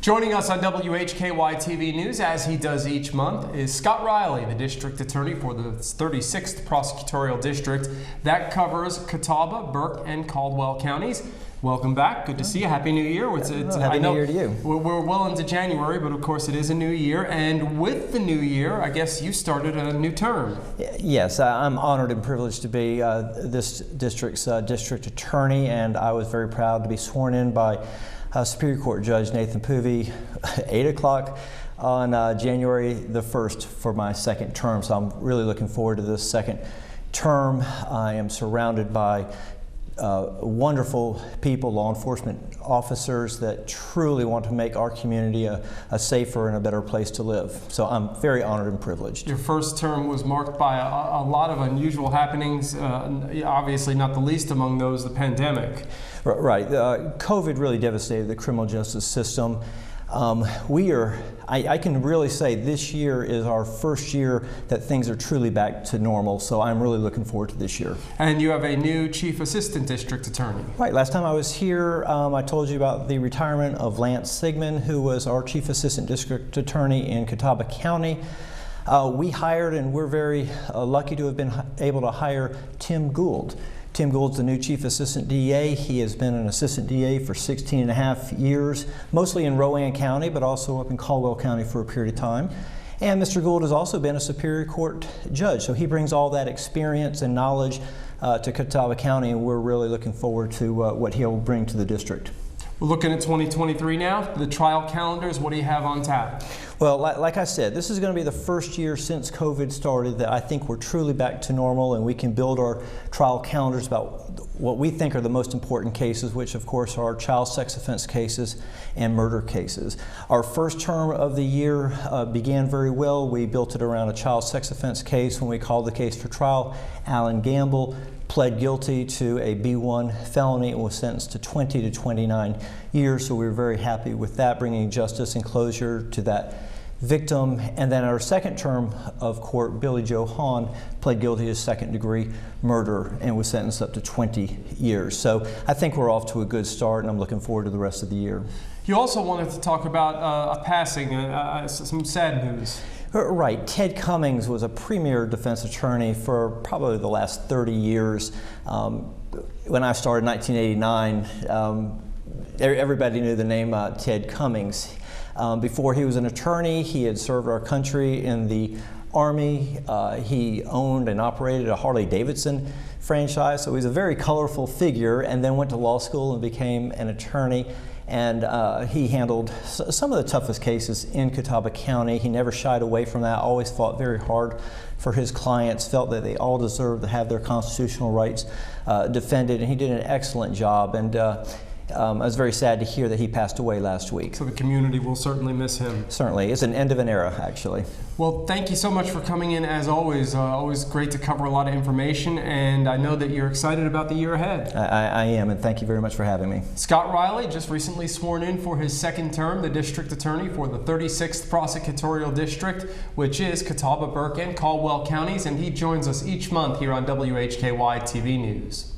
Joining us on WHKY-TV News, as he does each month, is Scott Reilly, the District Attorney for the 36th Prosecutorial District. That covers Catawba, Burke, and Caldwell counties. Welcome back. Good to see you. Happy New Year. Happy New Year to you. We're well into January, but of course it is a new year. And with the new year, I guess you started a new term. Yes, I'm honored and privileged to be this district's district attorney, and I was very proud to be sworn in by Superior Court Judge Nathan Poovey, 8 o'clock on January the 1st for my second term. So I'm really looking forward to this second term. I am surrounded by wonderful people, law enforcement officers that truly want to make our community a safer and a better place to live. So I'm very honored and privileged. Your first term was marked by a lot of unusual happenings, obviously not the least among those the pandemic. Right. COVID really devastated the criminal justice system. I can really say this year is our first year that things are truly back to normal, so I'm really looking forward to this year. And you have a new Chief Assistant District Attorney. Right. Last time I was here, I told you about the retirement of Lance Sigmund, who was our Chief Assistant District Attorney in Catawba County. We hired, and we're very lucky to have been able to hire Tim Gould. Tim Gould's the new Chief Assistant DA. He has been an Assistant DA for 16 and a half years, mostly in Rowan County, but also up in Caldwell County for a period of time. And Mr. Gould has also been a Superior Court Judge, so he brings all that experience and knowledge to Catawba County, and we're really looking forward to what he'll bring to the district. We're looking at 2023 now, the trial calendars. What do you have on tap? Well, like I said, this is going to be the first year since COVID started that I think we're truly back to normal, and we can build our trial calendars about what we think are the most important cases, which of course are child sex offense cases and murder cases. Our first term of the year began very well. We built it around a child sex offense case when we called the case for trial. Alan Gamble pled guilty to a B1 felony and was sentenced to 20 to 29 years, so we were very happy with that, bringing justice and closure to that victim. And then our second term of court, Billy Joe Hahn pled guilty to second-degree murder and was sentenced up to 20 years. So I think we're off to a good start, and I'm looking forward to the rest of the year. You also wanted to talk about a passing, some sad news. Right. Ted Cummings was a premier defense attorney for probably the last 30 years. When I started in 1989, everybody knew the name Ted Cummings. Before he was an attorney, he had served our country in the Army. He owned and operated a Harley-Davidson franchise, so he's a very colorful figure, and then went to law school and became an attorney. And he handled some of the toughest cases in Catawba County. He never shied away from that, always fought very hard for his clients, felt that they all deserved to have their constitutional rights defended, and he did an excellent job. And I was very sad to hear that he passed away last week. So the community will certainly miss him. Certainly. It's an end of an era, actually. Well, thank you so much for coming in, as always. Always great to cover a lot of information, and I know that you're excited about the year ahead. I am, and thank you very much for having me. Scott Reilly just recently sworn in for his second term, the District Attorney for the 36th Prosecutorial District, which is Catawba, Burke, and Caldwell counties, and he joins us each month here on WHKY-TV News.